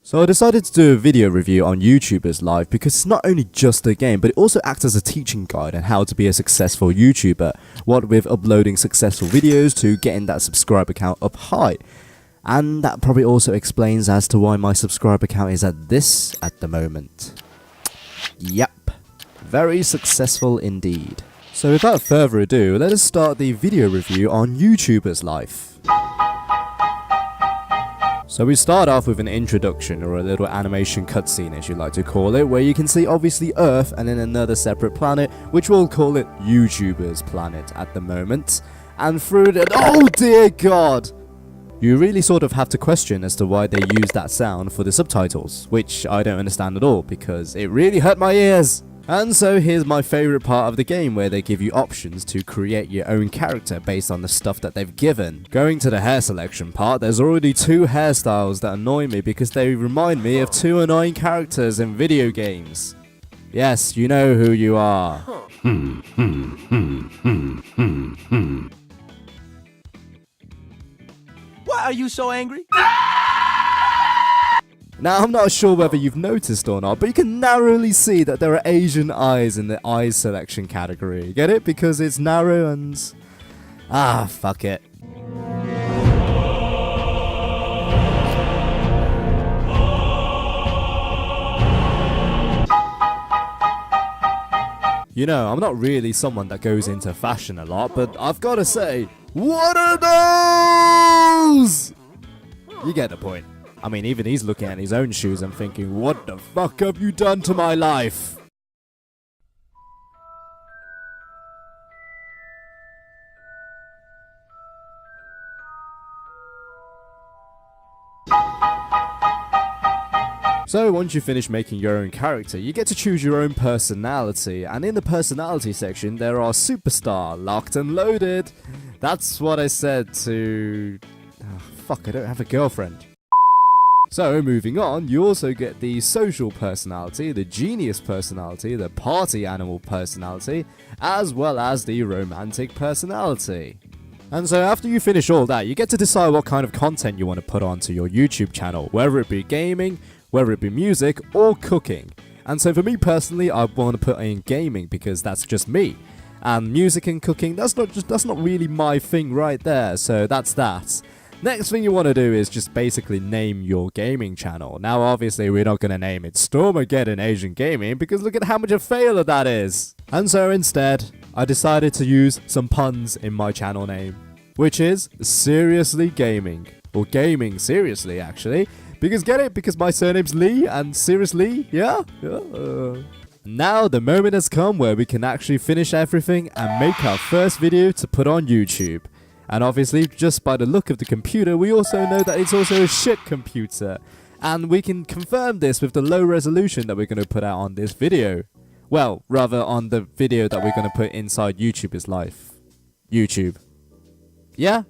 So I decided to do a video review on YouTuber's life because it's not only just a game, but it also acts as a teaching guide on how to be a successful YouTuber, what with uploading successful videos to getting that subscriber count up high. And that probably also explains as to why my subscriber count is at this at the moment. Yep, very successful indeed. So without further ado, let us start the video review on YouTuber's life. So we start off with an introduction, or a little animation cutscene as you like to call it, where you can see obviously Earth and then another separate planet, which we'll call it YouTuber's planet at the moment. And through the— oh dear god! You really sort of have to question as to why they use that sound for the subtitles, which I don't understand at all because it really hurt my ears. And so here's my favourite part of the game, where they give you options to create your own character based on the stuff that they've given. Going to the hair selection part, there's already two hairstyles that annoy me because they remind me of two annoying characters in video games. Yes, you know who you are. Why are you so angry? Now, I'm not sure whether you've noticed or not, but you can narrowly see that there are Asian eyes in the eyes selection category. Get it? Because it's narrow and... ah, fuck it. You know, I'm not really someone that goes into fashion a lot, but I've got to say, what are those? You get the point. I mean, even he's looking at his own shoes and thinking, what the fuck have you done to my life? So once you finish making your own character, you get to choose your own personality, and in the personality section there are Superstar, Locked and Loaded. That's what I said to... oh, fuck, I don't have a girlfriend. So moving on, you also get the social personality, the genius personality, the party animal personality, as well as the romantic personality. And so after you finish all that, you get to decide what kind of content you want to put onto your YouTube channel, whether it be gaming, whether it be music, or cooking. And so for me personally, I want to put in gaming because that's just me. And music and cooking, that's not really my thing right there, so that's that. Next thing you want to do is just basically name your gaming channel. Now obviously we're not going to name it Stormageddon Asian Gaming because look at how much a failure that is. And so instead, I decided to use some puns in my channel name, which is Seriously Gaming, or Gaming Seriously actually, because get it? Because my surname's Lee and seriously, yeah? Now the moment has come where we can actually finish everything and make our first video to put on YouTube. And obviously, just by the look of the computer, we also know that it's also a shit computer. And we can confirm this with the low resolution that we're going to put out on this video. Well, rather on the video that we're going to put inside YouTuber's life. YouTube. Yeah?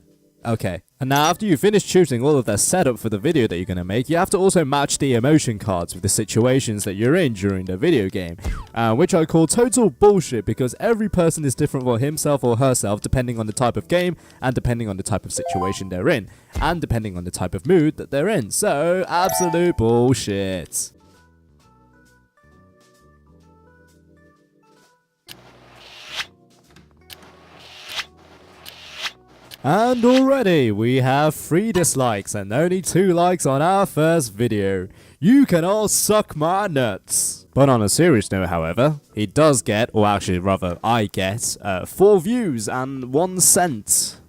Okay. And now after you finish choosing all of the setup for the video that you're going to make, you have to also match the emotion cards with the situations that you're in during the video game. Which I call total bullshit because every person is different for himself or herself depending on the type of game and depending on the type of situation they're in. And depending on the type of mood that they're in. So, absolute bullshit. And already we have 3 dislikes and only 2 likes on our first video. You can all suck my nuts. But on a serious note, however, he does get, or actually rather I get, 4 views and 1 cent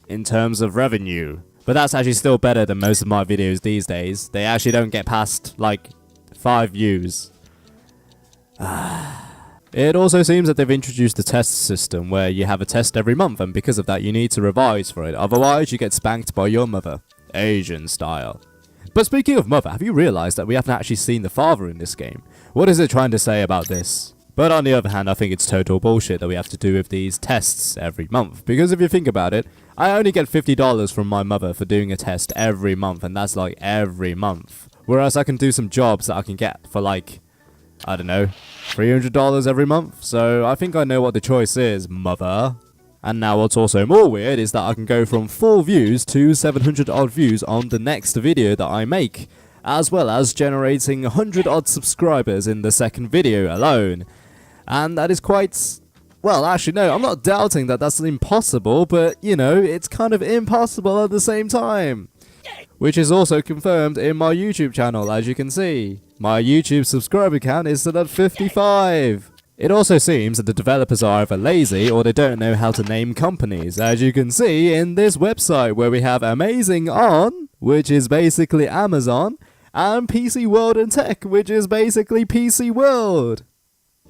in terms of revenue. But that's actually still better than most of my videos these days. They actually don't get past like 5 views. It also seems that they've introduced a test system where you have a test every month, and because of that you need to revise for it, otherwise you get spanked by your mother. Asian style. But speaking of mother, have you realised that we haven't actually seen the father in this game? What is it trying to say about this? But on the other hand, I think it's total bullshit that we have to do with these tests every month, because if you think about it, I only get $50 from my mother for doing a test every month, and that's like every month. Whereas I can do some jobs that I can get for like, I don't know, $300 every month. So I think I know what the choice is, mother. And now what's also more weird is that I can go from 4 views to 700 odd views on the next video that I make. as well as generating 100 odd subscribers in the second video alone. And that is quite... well, actually no, I'm not doubting that that's impossible, but you know, it's kind of impossible at the same time. Which is also confirmed in my YouTube channel, as you can see. My YouTube subscriber count is still at 55. It also seems that the developers are either lazy or they don't know how to name companies, as you can see in this website where we have Amazing On, which is basically Amazon, and PC World and Tech, which is basically PC World.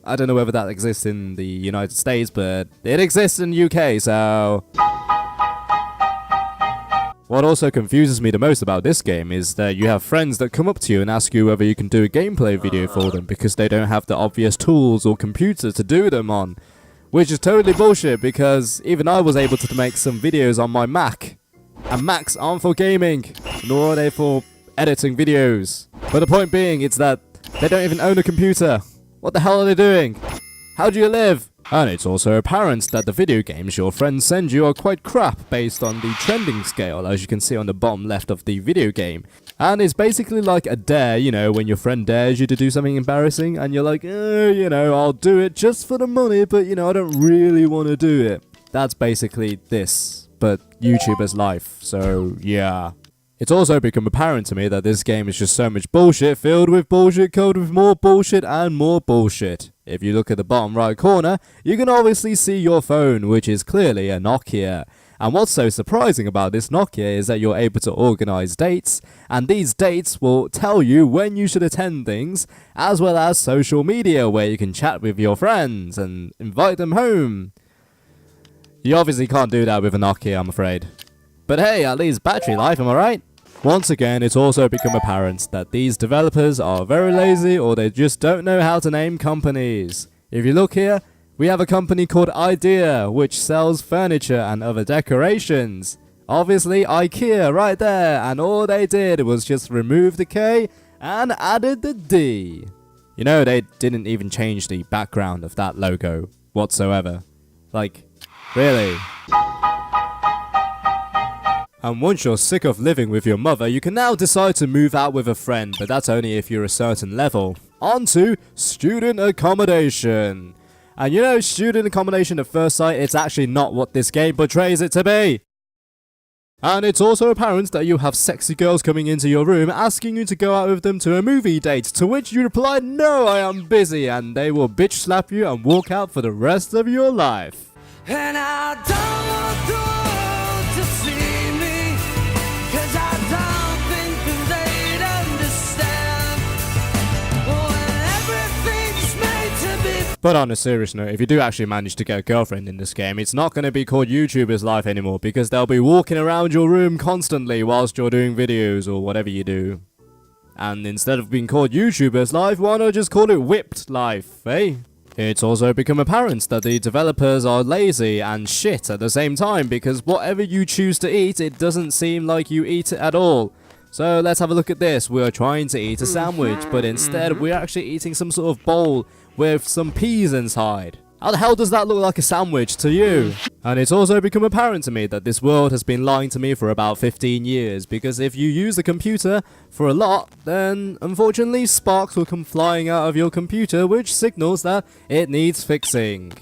I don't know whether that exists in the United States, but it exists in the UK, so... What also confuses me the most about this game is that you have friends that come up to you and ask you whether you can do a gameplay video for them because they don't have the obvious tools or computer to do them on. Which is totally bullshit because even I was able to make some videos on my Mac. And Macs aren't for gaming, nor are they for editing videos. But the point being, it's that they don't even own a computer. What the hell are they doing? How do you live? And it's also apparent that the video games your friends send you are quite crap based on the trending scale, as you can see on the bottom left of the video game. And it's basically like a dare, you know, when your friend dares you to do something embarrassing and you're like, you know, I'll do it just for the money, but you know, I don't really want to do it. That's basically this, but YouTuber's life, so yeah. It's also become apparent to me that this game is just so much bullshit filled with bullshit code with more bullshit and more bullshit. If you look at the bottom right corner, you can obviously see your phone, which is clearly a Nokia. And what's so surprising about this Nokia is that you're able to organize dates, and these dates will tell you when you should attend things, as well as social media where you can chat with your friends and invite them home. You obviously can't do that with a Nokia, I'm afraid. But hey, at least battery life, am I right? Once again, it's also become apparent that these developers are very lazy or they just don't know how to name companies. If you look here, we have a company called Idea, which sells furniture and other decorations. Obviously IKEA right there, and all they did was just remove the K and added the D. You know, they didn't even change the background of that logo whatsoever. Like, really? And once you're sick of living with your mother, you can now decide to move out with a friend, but that's only if you're a certain level. On to student accommodation. And you know, student accommodation at first sight, it's actually not what this game portrays it to be. And it's also apparent that you have sexy girls coming into your room asking you to go out with them to a movie date, to which you reply, no, I am busy, and they will bitch slap you and walk out for the rest of your life. And I don't want the world to see. But on a serious note, if you do actually manage to get a girlfriend in this game, it's not going to be called YouTuber's life anymore because they'll be walking around your room constantly whilst you're doing videos or whatever you do. And instead of being called YouTuber's life, why not just call it Whipped life, eh? It's also become apparent that the developers are lazy and shit at the same time because whatever you choose to eat, it doesn't seem like you eat it at all. So let's have a look at this. We're trying to eat a sandwich, but instead we're actually eating some sort of bowl with some peas inside. How the hell does that look like a sandwich to you? And it's also become apparent to me that this world has been lying to me for about 15 years, because if you use the computer for a lot, then unfortunately sparks will come flying out of your computer, which signals that it needs fixing.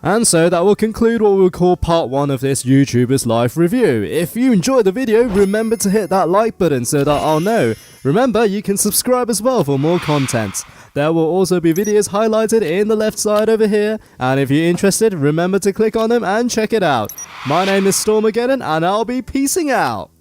And so that will conclude what we'll call part 1 of this YouTuber's life review. If you enjoyed the video, remember to hit that like button so that I'll know. Remember, you can subscribe as well for more content. There will also be videos highlighted in the left side over here, and if you're interested, remember to click on them and check it out. My name is Stormageddon, and I'll be peacing out.